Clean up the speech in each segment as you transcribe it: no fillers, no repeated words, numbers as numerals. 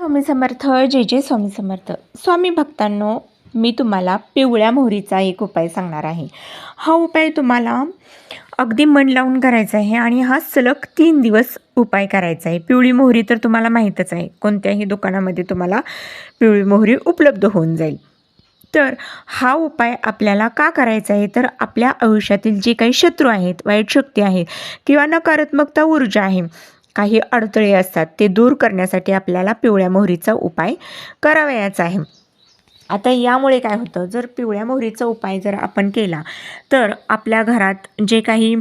स्वामी समर्थ. जय जय स्वामी समर्थ. स्वामी भक्तांनो, मी तुम्हाला पिवळ्या मोहरीचा एक उपाय सांगणार आहे. हा उपाय तुम्हाला अगदी मन लावून करायचा आहे आणि हा सलग 3 दिवस उपाय करायचा आहे. पिवळी मोहरी तर तुम्हाला माहीतच आहे, कोणत्याही दुकानामध्ये तुम्हाला पिवळी मोहरी उपलब्ध होऊन जाईल. तर हा उपाय आपल्याला का करायचा आहे, तर आपल्या आयुष्यातील जे काही शत्रू आहेत, वाईट शक्ती आहेत किंवा नकारात्मकता ऊर्जा आहे, काही अडथळे असतात, ते दूर करण्यासाठी आपल्याला पिवळ्या मोहरीचा उपाय करावयाचा आहे. आता यामुळे काय होतं, जर पिवळ्या मोहरीचा उपाय जर आपण केला तर आपल्या घरात जे काही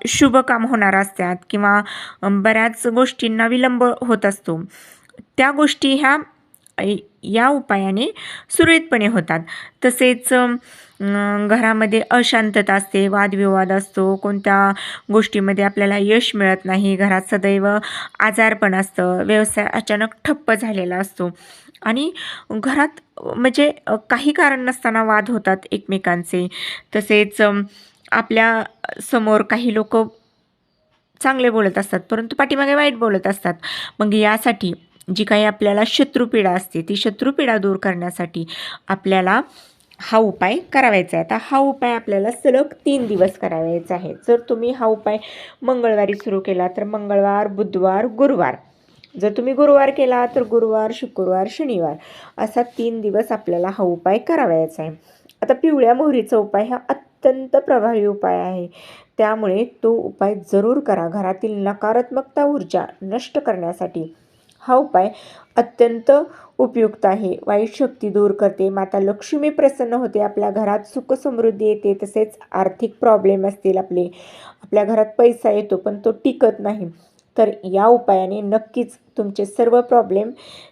शुभ काम होणार असतात किंवा बऱ्याच गोष्टींना विलंब होत असतो, त्या गोष्टी या उपायाने सुरळीतपणे होतात. तसेच घरामध्ये अशांतता असते, वादविवाद असतो, कोणत्या गोष्टीमध्ये आपल्याला यश मिळत नाही, घरात सदैव आजारपण असतं, व्यवसाय अचानक ठप्प झालेला असतो आणि घरात म्हणजे काही कारण नसताना वाद होतात एकमेकांचे. तसेच आपल्या समोर काही लोक चांगले बोलत असतात परंतु पाठीमागे वाईट बोलत असतात. मग यासाठी जी काही आपल्याला शत्रुपीडा असते, ती शत्रुपीडा दूर करण्यासाठी आपल्याला हा उपाय करावायचा आहे. आता हा उपाय आपल्याला सलग 3 दिवस करावायचा आहे. जर तुम्ही हा उपाय मंगळवारी सुरू केला तर मंगळवार, बुधवार, गुरुवार. जर तुम्ही गुरुवार केला तर गुरुवार, शुक्रवार, शनिवार असा 3 दिवस आपल्याला हा उपाय करावायचा आहे. आता पिवळ्या मोहरीचा उपाय हा अत्यंत प्रभावी उपाय आहे, त्यामुळे तो उपाय जरूर करा. घरातील नकारात्मकता ऊर्जा नष्ट करण्यासाठी हा उपाय अत्यंत उपयुक्त आहे. वाईट शक्ती दूर करते, माता लक्ष्मी प्रसन्न होते, आपल्या घरात सुख समृद्धी येते. तसेच आर्थिक प्रॉब्लेम असतील आपल्या घरात पैसा येतो पण तो टिकत नाही, तर या उपायाने नक्कीच तुमचे सर्व प्रॉब्लेम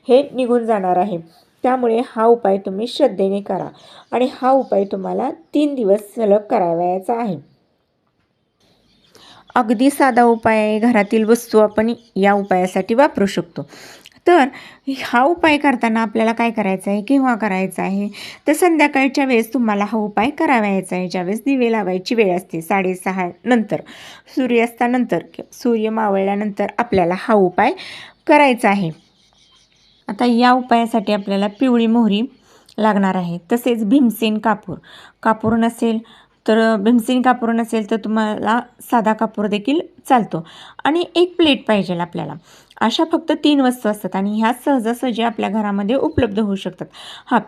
हे निघून जाणार आहे. त्यामुळे हा उपाय तुम्ही श्रद्धेने करा आणि हा उपाय तुम्हाला 3 दिवस सलग करावयाचा आहे. अगदी साधा उपाय आहे. घरातील वस्तू आपण या उपायासाठी वापरू शकतो. तर हा उपाय करताना आपल्याला काय करायचं आहे, केव्हा करायचा आहे, तर संध्याकाळच्या वेळेस तुम्हाला हा उपाय करावयाचा आहे. ज्यावेळेस दिवे लावायची वेळ असते 6:30 नंतर, सूर्यास्तानंतर सूर्य मावळल्यानंतर आपल्याला हा उपाय करायचा आहे. आता या उपायासाठी आपल्याला पिवळी मोहरी लागणार आहे. तसेच भीमसेन कापूर नसेल तर तुम्हाला साधा कापूर देखील चालतो आणि एक प्लेट पाहिजे आपल्याला. अशा फक्त 3 वस्तू असतात आणि ह्या सहजासहजी आपल्या घरामध्ये उपलब्ध होऊ शकतात.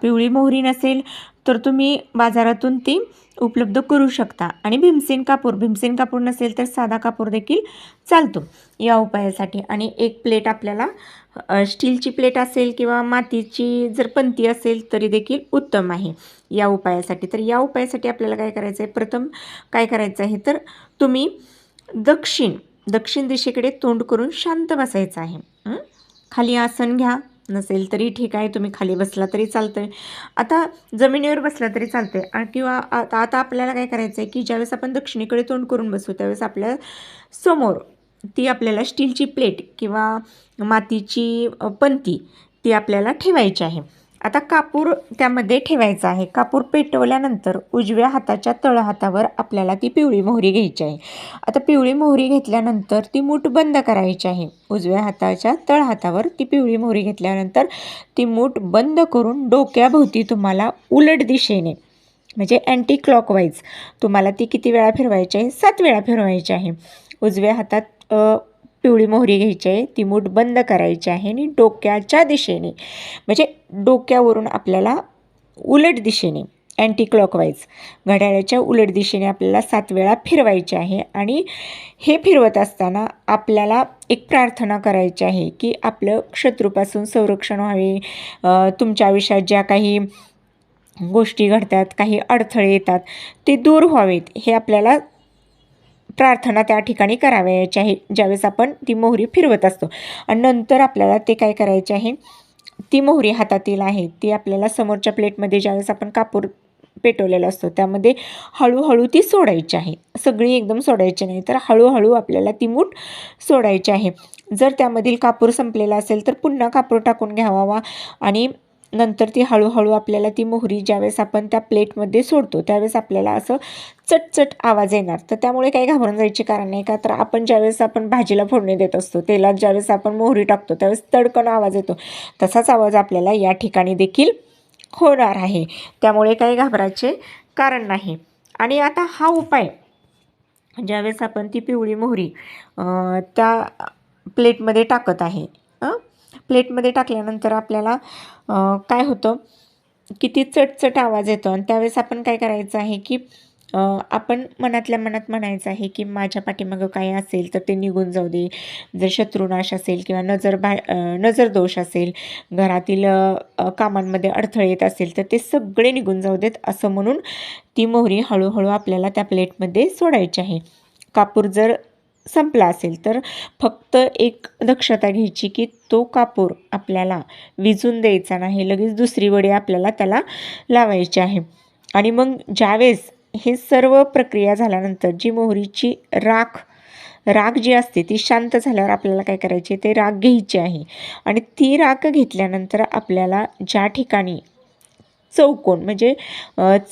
पिवळी मोहरी नसेल तर तुम्ही बाजारातून ती उपलब्ध करू शकता आणि भीमसेन कापूर नसेल तर साधा कापूर देखील चालतो या उपायासाठी. आणि एक प्लेट आपल्याला स्टीलची प्लेट असेल किंवा मातीची जर पंती असेल तरी देखील उत्तम आहे या उपायासाठी. तर या उपायासाठी आपल्याला काय करायचं आहे, प्रथम काय करायचं आहे, तर तुम्ही दक्षिण दिशेकडे तोंड करून शांत बसायचं आहे. खाली आसन घ्या, नसेल तरी ठीक आहे, तुम्ही खाली बसला तरी चालतंय, आता जमिनीवर बसला तरी चालतंय. किंवा आता आपल्याला काय करायचं आहे की ज्यावेळेस आपण दक्षिणेकडे तोंड करून बसू त्यावेळेस आपल्या समोर ती आपल्याला स्टीलची प्लेट किंवा मातीची पंती ती आपल्याला ठेवायची आहे. आता कापूर त्यामध्ये ठेवायचा आहे. कापूर पेटवल्यानंतर उजव्या हाताच्या तळहातावर आपल्याला ती पिवळी मोहरी घ्यायची आहे. आता पिवळी मोहरी घेतल्यानंतर ती मूठ बंद करायची आहे. उजव्या हाताच्या तळहातावर ती पिवळी मोहरी घेतल्यानंतर ती मूठ बंद करून डोक्याभोवती तुम्हाला उलट दिशेने म्हणजे अँटी क्लॉकवाईज तुम्हाला ती किती वेळा फिरवायची आहे, 7 वेळा फिरवायची आहे. उजव्या हातात पिवळी मोहरी घ्यायची आहे, ती मूठ बंद करायची आहे आणि डोक्याच्या दिशेने म्हणजे डोक्यावरून आपल्याला उलट दिशेने अँटी क्लॉकवाईज घड्याळाच्या उलट दिशेने आपल्याला 7 वेळा फिरवायचे आहे. आणि हे फिरवत असताना आपल्याला एक प्रार्थना करायची आहे की आपलं शत्रूपासून संरक्षण व्हावे, तुमच्या आयुष्यात ज्या काही गोष्टी घडतात, काही अडथळे येतात ते दूर व्हावेत, हे आपल्याला प्रार्थना त्या ठिकाणी करावयाची आहे ज्यावेळेस आपण ती मोहरी फिरवत असतो. आणि नंतर आपल्याला ते काय करायचे आहे, ती मोहरी हातातील आहे ती आपल्याला समोरच्या प्लेटमध्ये ज्यावेळेस आपण कापूर पेटवलेला असतो त्यामध्ये हळूहळू ती सोडायची आहे. सगळी एकदम सोडायची नाही, तर हळूहळू आपल्याला ती मूठ सोडायची आहे. जर त्यामधील कापूर संपलेला असेल तर पुन्हा कापूर टाकून घ्यावा आणि नंतर ती हळूहळू आपल्याला ती मोहरी ज्यावेळेस आपण त्या प्लेटमध्ये सोडतो त्यावेळेस आपल्याला असं चटचट आवाज येणार. तर त्यामुळे काही घाबरून जायचे कारण नाही. का तर ज्यावेळेस आपण भाजीला फोडणी देत असतो, तेलात ज्यावेळेस आपण मोहरी टाकतो त्यावेळेस तडकन आवाज येतो, तसाच आवाज आपल्याला या ठिकाणी देखील होणार आहे. त्यामुळे काही घाबरायचे कारण नाही. आणि आता हा उपाय ज्यावेळेस आपण ती पिवळी मोहरी त्या प्लेटमध्ये टाकत आहे, प्लेटमध्ये टाकल्यानंतर आपल्याला काय होतं की ती चटचट आवाज येतो. आणि त्यावेळेस आपण काय करायचं आहे की आपण मनातल्या मनात म्हणायचं आहे की माझ्या पाठीमागं काय असेल तर ते निघून जाऊ दे. जर शत्रुनाश असेल किंवा नजर दोष असेल, घरातील कामांमध्ये अडथळे येत असेल तर ते सगळे निघून जाऊ देत असं म्हणून ती मोहरी हळूहळू आपल्याला त्या प्लेटमध्ये सोडायची आहे. कापूर जर संपला असेल तर फक्त एक दक्षता घ्यायची की तो कापूर आपल्याला विझून द्यायचा नाही, लगेच दुसरी वडी आपल्याला त्याला लावायची आहे. आणि मग ज्यावेळेस हे सर्व प्रक्रिया झाल्यानंतर जी मोहरीची राख जी असते ती शांत झाल्यावर आपल्याला काय करायचे, ते राख घ्यायची आहे. आणि ती राख घेतल्यानंतर आपल्याला ज्या ठिकाणी चौकोन म्हणजे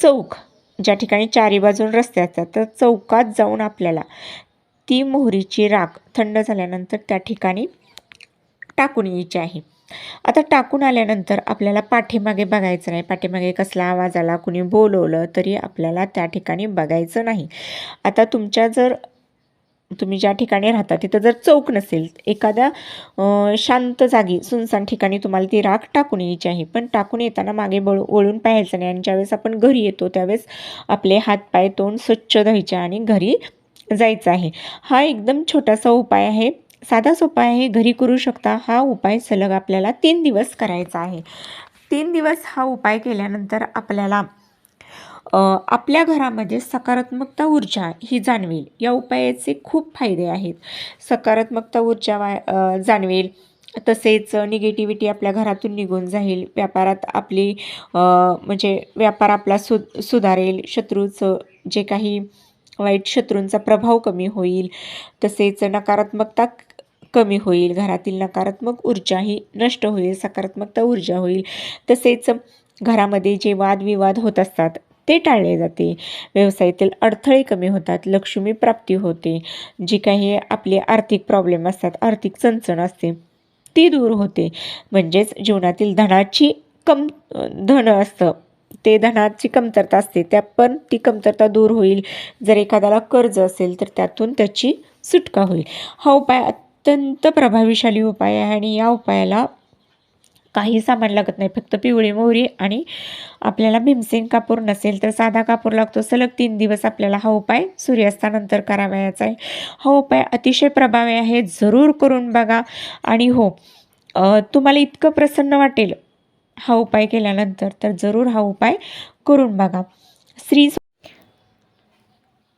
चौक, ज्या ठिकाणी चारी बाजून रस्ते असतात तर चौकात जाऊन आपल्याला ती मोहरीची राख थंड झाल्यानंतर त्या ठिकाणी टाकून यायची आहे. आता टाकून आल्यानंतर आपल्याला पाठीमागे बघायचं नाही. पाठीमागे कसला आवाज आला, कुणी बोलवलं तरी आपल्याला त्या ठिकाणी बघायचं नाही. आता तुम्ही ज्या ठिकाणी राहता तिथं जर चौक नसेल, एखाद्या शांत जागी सुनसान ठिकाणी तुम्हाला ती राख टाकून यायची आहे. पण टाकून येताना मागे वळून पाहायचं नाही. आणि ज्यावेळेस आपण घरी येतो त्यावेळेस आपले हातपाय तोंड स्वच्छ धुवायचे आणि घरी जायचं आहे. हा एकदम छोटासा उपाय आहे, साधा सोपा आहे, घरी करू शकता. हा उपाय सलग आपल्याला 3 दिवस करायचा आहे. 3 दिवस हा उपाय केल्यानंतर आपल्याला आपल्या घरामध्ये सकारात्मकता ऊर्जा ही जाणवेल. या उपायाचे खूप फायदे आहेत. सकारात्मकता ऊर्जा जाणवेल, तसेच निगेटिव्हिटी आपल्या घरातून निघून जाईल. व्यापारात आपली म्हणजे व्यापार आपला सुधारेल. शत्रूचं जे काही वाईट शत्रूंचा प्रभाव कमी होईल. तसेच नकारात्मकता कमी होईल. घरातील नकारात्मक ऊर्जा ही नष्ट होईल, सकारात्मकता ऊर्जा होईल. तसेच घरामध्ये जे वादविवाद होत असतात ते टाळले जाते. व्यवसायातील अडथळे कमी होतात. लक्ष्मी प्राप्ती होते. जी काही आपले आर्थिक प्रॉब्लेम असतात, आर्थिक चणचण असते ती दूर होते. म्हणजेच जीवनातील धन असतं ते धनाची कमतरता असते, पण ती कमतरता दूर होईल. जर एखाद्याला कर्ज असेल तर त्यातून त्याची सुटका होईल. हा उपाय अत्यंत प्रभावीशाली उपाय आहे आणि या उपायाला काही सामान लागत नाही. फक्त पिवळी मोहरी आणि आपल्याला भीमसेन कापूर नसेल तर साधा कापूर लागतो. सलग 3 दिवस आपल्याला हा उपाय सूर्यास्तानंतर करावयाचा आहे. हा उपाय अतिशय प्रभावी आहे, जरूर करून बघा. आणि हो, तुम्हाला इतकं प्रसन्न वाटेल हा उपाय केल्यानंतर, तर जरूर हा उपाय करून बघा.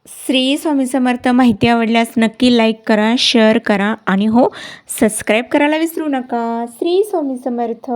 श्री स्वामी समर्थ. माहिती आवडल्यास नक्की लाईक करा, शेअर करा आणि हो, सबस्क्राईब करायला विसरू नका. श्री स्वामी समर्थ.